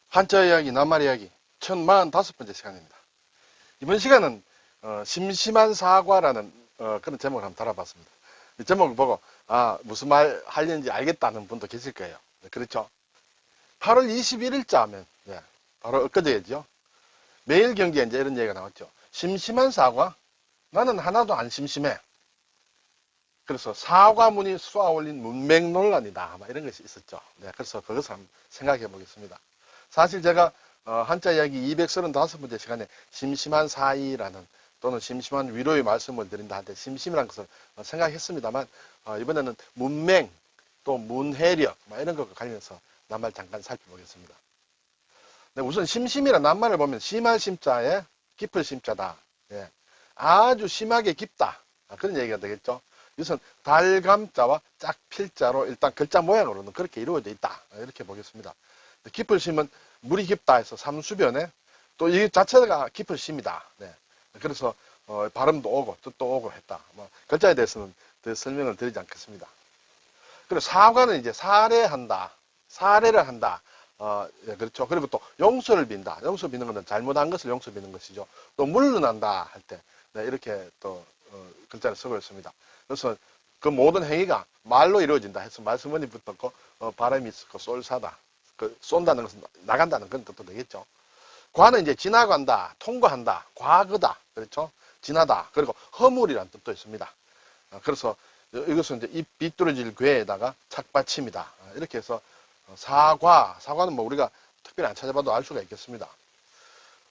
한자 이야기, 낱말 이야기 1045번째 시간입니다. 이번 시간은 심심한 사과라는 그런 제목을 한번 달아봤습니다. 이 제목을 보고 무슨 말 하려는지 알겠다는 분도 계실 거예요. 네, 그렇죠? 8월 21일자 하면 바로 엊그제죠. 매일 경기에 이제 이런 얘기가 나왔죠. 심심한 사과? 나는 하나도 안 심심해. 그래서 사과문이 쏘아올린 문맥 논란이다. 이런 것이 있었죠. 네, 그래서 그것을 한번 생각해 보겠습니다. 사실 제가 한자 이야기 235번째 시간에 심심한 사이라는 또는 심심한 위로의 말씀을 드린다 한데 심심이라는 것을 생각했습니다만 이번에는 문맹 또 문해력 이런 것과 관련해서 낱말 잠깐 살펴보겠습니다. 네, 우선 심심이라는 낱말을 보면 심할 심자에 깊을 심자다. 예, 아주 심하게 깊다. 그런 얘기가 되겠죠. 이것은 달감자와 짝필자로 일단 글자 모양으로는 그렇게 이루어져 있다. 이렇게 보겠습니다. 깊을 심은 물이 깊다 해서 삼수변에 또 이 자체가 깊을 심이다. 네. 그래서 발음도 오고 뜻도 오고 했다. 글자에 대해서는 더 설명을 드리지 않겠습니다. 그리고 사과는 이제 사례한다. 사례를 한다. 예, 그렇죠. 그리고 또 용서를 빈다. 용서 비는 것은 잘못한 것을 용서 비는 것이죠. 또 물러난다 할 때 이렇게 또 글자를 쓰고 있습니다. 그래서 그 모든 행위가 말로 이루어진다 해서 말씀원이 붙었고 바람이 있고 쏠사다. 쏜다는 것은 나간다는 그런 뜻도 되겠죠. 과는 이제 지나간다, 통과한다, 과거다, 그렇죠? 지나다. 그리고 허물이라는 뜻도 있습니다. 그래서 이것은 이제 입 비뚤어질 괴에다가 착받침이다. 이렇게 해서 사과는 뭐 우리가 특별히 안 찾아봐도 알 수가 있겠습니다.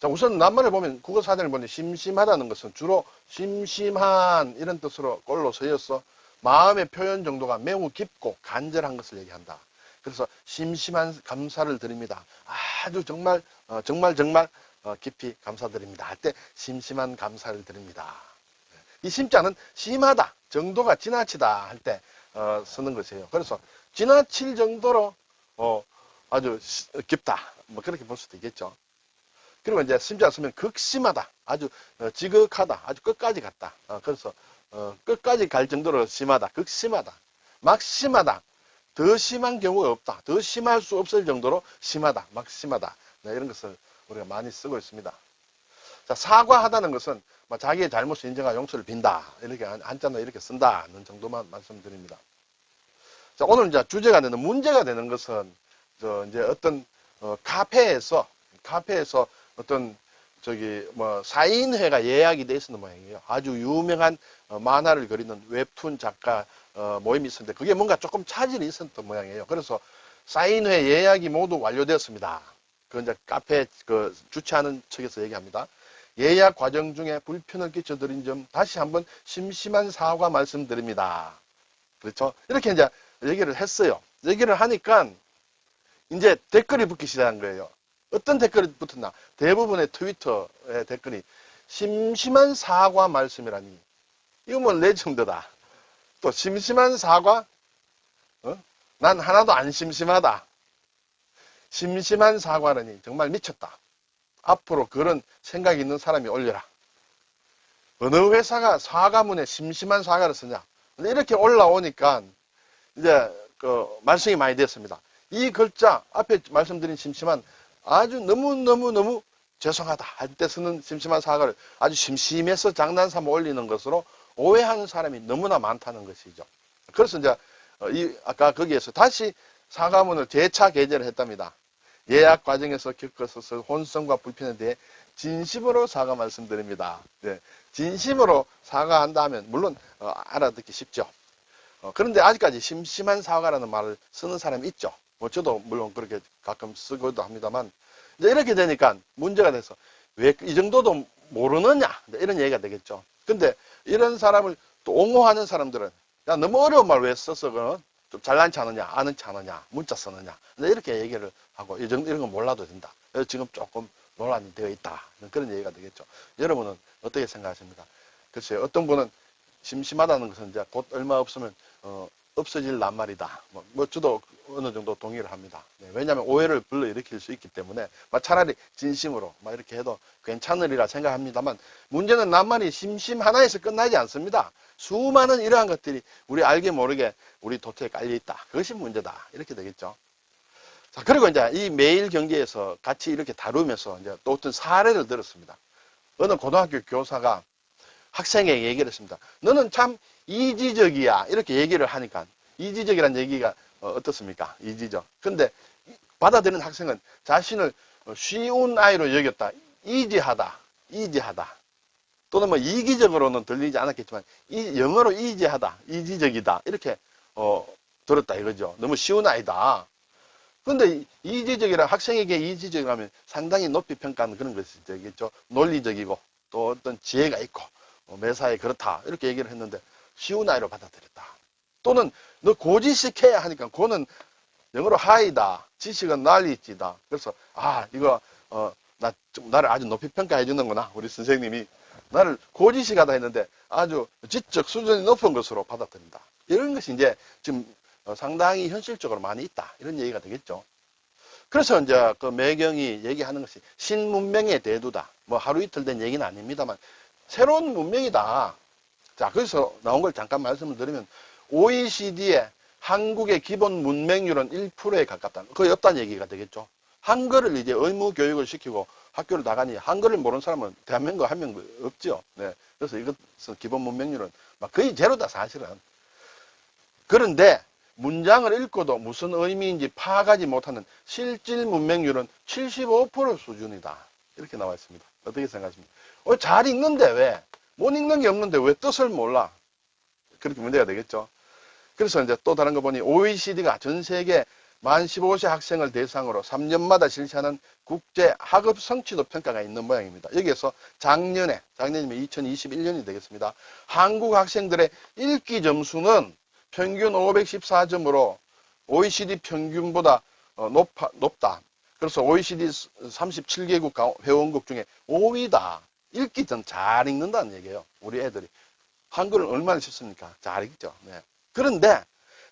자, 우선 낱말을 보면 국어사전을 보니 심심하다는 것은 주로 심심한 이런 뜻으로 꼴로 서여서 마음의 표현 정도가 매우 깊고 간절한 것을 얘기한다. 그래서 심심한 감사를 드립니다. 아주 정말 깊이 감사드립니다. 할 때 심심한 감사를 드립니다. 이 심자는 심하다, 정도가 지나치다 할 때 쓰는 것이에요. 그래서 지나칠 정도로 아주 깊다. 뭐 그렇게 볼 수도 있겠죠. 그리고 이제 심자 쓰면 극심하다, 아주 지극하다, 아주 끝까지 갔다. 그래서 끝까지 갈 정도로 심하다, 극심하다, 막심하다. 더 심한 경우가 없다. 더 심할 수 없을 정도로 심하다, 막심하다. 네, 이런 것을 우리가 많이 쓰고 있습니다. 자, 사과하다는 것은 자기의 잘못을 인정하고 용서를 빈다. 이렇게 한자는 이렇게 쓴다는 정도만 말씀드립니다. 자, 오늘 이제 주제가 되는 문제가 되는 것은 이제 어떤 카페에서 어떤 사인회가 예약이 돼 있었는 모양이에요. 아주 유명한 만화를 그리는 웹툰 작가 모임이 있었는데 그게 뭔가 조금 차질이 있었던 모양이에요. 그래서 사인회 예약이 모두 완료되었습니다. 그 이제 카페 주최하는 측에서 얘기합니다. 예약 과정 중에 불편을 끼쳐드린 점 다시 한번 심심한 사과 말씀드립니다. 그렇죠? 이렇게 이제 얘기를 했어요. 얘기를 하니까 이제 댓글이 붙기 시작한 거예요. 어떤 댓글이 붙었나? 대부분의 트위터의 댓글이 심심한 사과 말씀이라니. 이거 뭐 레전드다. 또 심심한 사과? 난 하나도 안 심심하다. 심심한 사과라니 정말 미쳤다. 앞으로 그런 생각이 있는 사람이 올려라. 어느 회사가 사과문에 심심한 사과를 쓰냐? 이렇게 올라오니까 이제 말씀이 많이 됐습니다. 이 글자 앞에 말씀드린 심심한 아주 너무 죄송하다 할 때 쓰는 심심한 사과를 아주 심심해서 장난삼아 올리는 것으로 오해하는 사람이 너무나 많다는 것이죠. 그래서 이제 아까 거기에서 다시 사과문을 재차 게재를 했답니다. 예약 과정에서 겪었을 혼선과 불편에 대해 진심으로 사과 말씀드립니다. 네, 진심으로 사과한다 하면 물론 알아듣기 쉽죠. 그런데 아직까지 심심한 사과라는 말을 쓰는 사람이 있죠. 저도 물론 그렇게 가끔 쓰고도 합니다만 이제 이렇게 되니까 문제가 돼서 왜 이 정도도 모르느냐 이런 얘기가 되겠죠. 근데 이런 사람을 또 옹호하는 사람들은 야, 너무 어려운 말 왜 써서 좀 잘난치 않느냐, 아는치 않느냐, 문자 쓰느냐 이렇게 얘기를 하고 이런 건 몰라도 된다. 지금 조금 논란이 되어 있다. 그런 얘기가 되겠죠. 여러분은 어떻게 생각하십니까? 글쎄요, 어떤 분은 심심하다는 것은 이제 곧 얼마 없으면 없어질 낱말이다. 저도 어느 정도 동의를 합니다. 네, 왜냐하면 오해를 불러일으킬 수 있기 때문에 차라리 진심으로 이렇게 해도 괜찮으리라 생각합니다만 문제는 낱말이 심심 하나에서 끝나지 않습니다. 수많은 이러한 것들이 우리 알게 모르게 우리 도토에 깔려있다. 그것이 문제다. 이렇게 되겠죠. 자, 그리고 이제 이 매일 경제에서 같이 이렇게 다루면서 이제 또 어떤 사례를 들었습니다. 어느 고등학교 교사가 학생에게 얘기를 했습니다. 너는 참 이지적이야. 이렇게 얘기를 하니까 이지적이라는 얘기가 어떻습니까? 이지적. 근데 받아들이는 학생은 자신을 쉬운 아이로 여겼다. 이지하다. 이지하다. 또는 뭐 이기적으로는 들리지 않았겠지만 영어로 이지하다. 이지적이다. 이렇게 들었다 이거죠. 너무 쉬운 아이다. 근데 이지적이라 학생에게 이지적이라면 상당히 높이 평가하는 그런 것이 되겠죠. 논리적이고 또 어떤 지혜가 있고 매사에 그렇다 이렇게 얘기를 했는데 쉬운 아이로 받아들였다. 또는 너 고지식해야 하니까 고는 영어로 하이다. 지식은 난리지다. 그래서 이거 나를 아주 높이 평가해 주는구나. 우리 선생님이 나를 고지식하다 했는데 아주 지적 수준이 높은 것으로 받아들인다. 이런 것이 이제 지금 상당히 현실적으로 많이 있다. 이런 얘기가 되겠죠. 그래서 이제 그 매경이 얘기하는 것이 신문명의 대두다. 뭐 하루 이틀 된 얘기는 아닙니다만 새로운 문명이다. 자, 그래서 나온 걸 잠깐 말씀을 드리면 OECD의 한국의 기본 문맹률은 1%에 가깝다. 거의 없다는 얘기가 되겠죠. 한글을 이제 의무 교육을 시키고 학교를 나가니 한글을 모르는 사람은 대한민국 한 명 없죠. 네. 그래서 이것은 기본 문맹률은 거의 제로다 사실은. 그런데 문장을 읽고도 무슨 의미인지 파악하지 못하는 실질 문맹률은 75% 수준이다. 이렇게 나와 있습니다. 어떻게 생각하십니까? 잘 읽는데 왜? 못 읽는 게 없는데 왜 뜻을 몰라? 그렇게 문제가 되겠죠. 그래서 이제 또 다른 거 보니 OECD가 전 세계 만 15세 학생을 대상으로 3년마다 실시하는 국제 학업 성취도 평가가 있는 모양입니다. 여기에서 작년이면 2021년이 되겠습니다. 한국 학생들의 읽기 점수는 평균 514점으로 OECD 평균보다 높다. 그래서 OECD 37개국 회원국 중에 5위다. 읽기 전 잘 읽는다는 얘기예요. 우리 애들이. 한글을 얼마나 쉽습니까? 잘 읽죠. 네. 그런데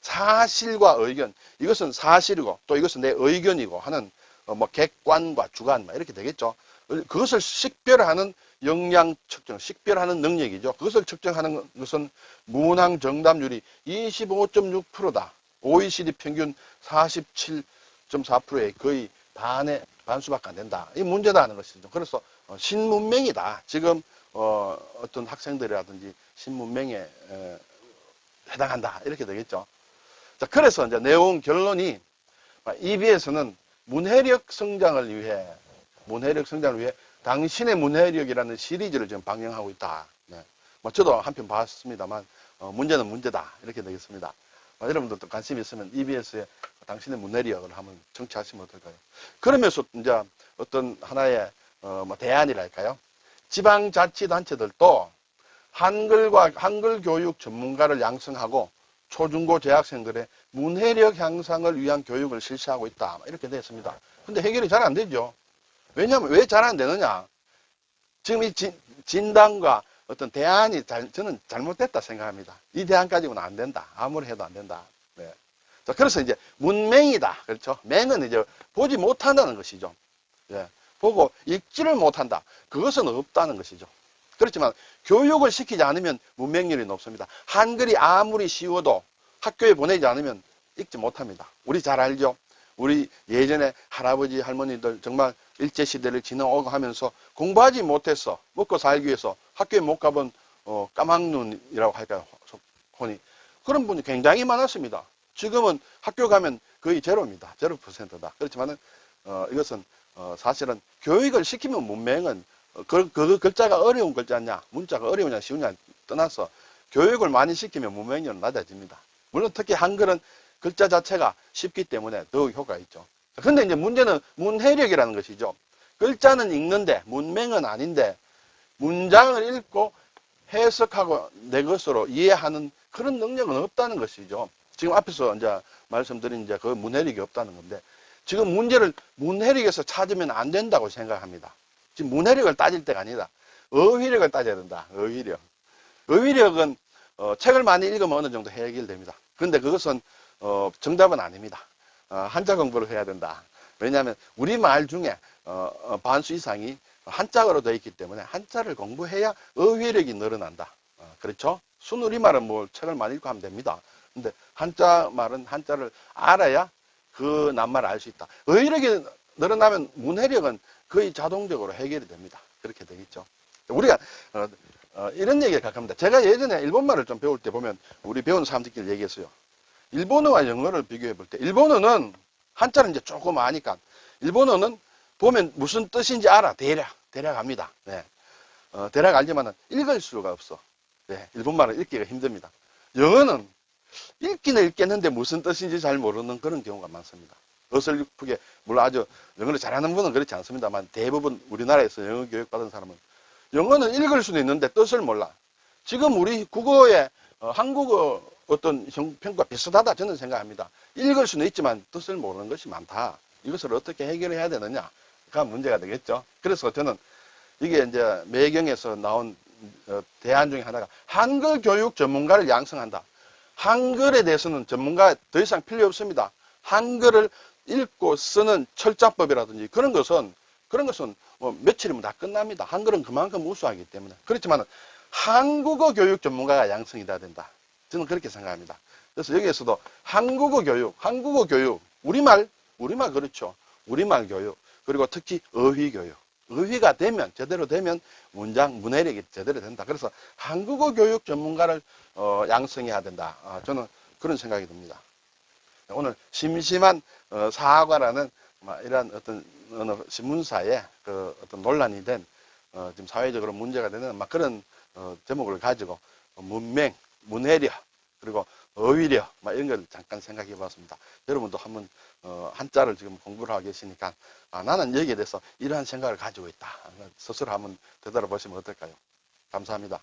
사실과 의견, 이것은 사실이고 또 이것은 내 의견이고 하는 뭐 객관과 주관 이렇게 되겠죠. 그것을 식별하는 역량 측정, 식별하는 능력이죠. 그것을 측정하는 것은 문항 정답률이 25.6%다. OECD 평균 47.4%의 거의 반수밖에 안 된다. 이 문제다 하는 것이죠. 그래서 신문맹이다. 지금 어떤 학생들이라든지 신문맹에 해당한다. 이렇게 되겠죠. 자, 그래서 이제 내용 결론이 EBS는 문해력 성장을 위해 당신의 문해력이라는 시리즈를 지금 방영하고 있다. 네. 저도 한편 봤습니다만 문제는 문제다. 이렇게 되겠습니다. 여러분들도 관심 있으면 EBS의 당신의 문해력을 한번 청취하시면 어떨까요? 그러면서 이제 어떤 하나의 대안이랄까요? 지방자치단체들도 한글 교육 전문가를 양성하고 초중고 재학생들의 문해력 향상을 위한 교육을 실시하고 있다. 이렇게 됐습니다. 근데 해결이 잘 안 되죠. 왜냐하면 왜 잘 안 되느냐? 지금 이 진단과 어떤 대안이 저는 잘못됐다 생각합니다. 이 대안 가지고는 안 된다. 아무리 해도 안 된다. 네. 자, 그래서 이제 문맹이다. 그렇죠? 맹은 이제 보지 못한다는 것이죠. 예. 보고 읽지를 못한다. 그것은 없다는 것이죠. 그렇지만 교육을 시키지 않으면 문맹률이 높습니다. 한글이 아무리 쉬워도 학교에 보내지 않으면 읽지 못합니다. 우리 잘 알죠? 우리 예전에 할아버지 할머니들 정말 일제시대를 지나오고 하면서 공부하지 못해서 먹고 살기 위해서 학교에 못 가본 까막눈이라고 할까요? 혼이. 그런 분이 굉장히 많았습니다. 지금은 학교 가면 거의 제로입니다. 0%다. 그렇지만은 이것은 사실은 교육을 시키면 문맹은 그 글자가 어려운 글자냐, 문자가 어려우냐, 쉬우냐 떠나서 교육을 많이 시키면 문맹률은 낮아집니다. 물론 특히 한글은 글자 자체가 쉽기 때문에 더욱 효과가 있죠. 근데 이제 문제는 문해력이라는 것이죠. 글자는 읽는데 문맹은 아닌데 문장을 읽고 해석하고 내 것으로 이해하는 그런 능력은 없다는 것이죠. 지금 앞에서 이제 말씀드린 이제 그 문해력이 없다는 건데 지금 문제를 문해력에서 찾으면 안 된다고 생각합니다. 지금 문해력을 따질 때가 아니다. 어휘력을 따져야 된다. 어휘력. 어휘력은 책을 많이 읽으면 어느 정도 해결됩니다. 그런데 그것은 정답은 아닙니다. 한자 공부를 해야 된다. 왜냐하면 우리말 중에 반수 이상이 한자어로 되어 있기 때문에 한자를 공부해야 어휘력이 늘어난다. 그렇죠? 순우리말은 뭐 책을 많이 읽고 하면 됩니다. 근데 한자 말은 한자를 알아야 그 낱말을 알 수 있다. 어휘력이 늘어나면 문해력은 거의 자동적으로 해결이 됩니다. 그렇게 되겠죠. 우리가 이런 얘기를 가끔 합니다. 제가 예전에 일본말을 좀 배울 때 보면 우리 배우는 사람들끼리 얘기했어요. 일본어와 영어를 비교해 볼 때 일본어는 한자는 이제 조금 아니까 일본어는 보면 무슨 뜻인지 알아. 대략 압니다. 네. 대략 알지만은 읽을 수가 없어. 네. 일본말은 읽기가 힘듭니다. 영어는 읽기는 읽겠는데 무슨 뜻인지 잘 모르는 그런 경우가 많습니다. 어설프게, 물론 아주 영어를 잘하는 분은 그렇지 않습니다만 대부분 우리나라에서 영어 교육받은 사람은 영어는 읽을 수도 있는데 뜻을 몰라. 지금 우리 국어의 한국어 어떤 형편과 비슷하다 저는 생각합니다. 읽을 수는 있지만 뜻을 모르는 것이 많다. 이것을 어떻게 해결해야 되느냐가 문제가 되겠죠. 그래서 저는 이게 이제 매경에서 나온 대안 중에 하나가 한글 교육 전문가를 양성한다. 한글에 대해서는 전문가 더 이상 필요 없습니다. 한글을 읽고 쓰는 철자법이라든지 그런 것은 뭐 며칠이면 다 끝납니다. 한글은 그만큼 우수하기 때문에. 그렇지만 한국어 교육 전문가가 양성이 돼야 된다. 저는 그렇게 생각합니다. 그래서 여기에서도 한국어 교육, 우리말 그렇죠. 우리말 교육, 그리고 특히 어휘 교육. 어휘가 되면, 제대로 되면 문해력이 제대로 된다. 그래서 한국어 교육 전문가를 양성해야 된다. 저는 그런 생각이 듭니다. 오늘 심심한 사과라는 이러한 어떤 어느 신문사에 그 어떤 논란이 된 지금 사회적으로 문제가 되는 막 그런 제목을 가지고 문맹, 문해력, 그리고 어휘력 이런 걸 잠깐 생각해 봤습니다. 여러분도 한번 한자를 지금 공부를 하고 계시니까 나는 여기에 대해서 이러한 생각을 가지고 있다. 스스로 한번 되돌아보시면 어떨까요? 감사합니다.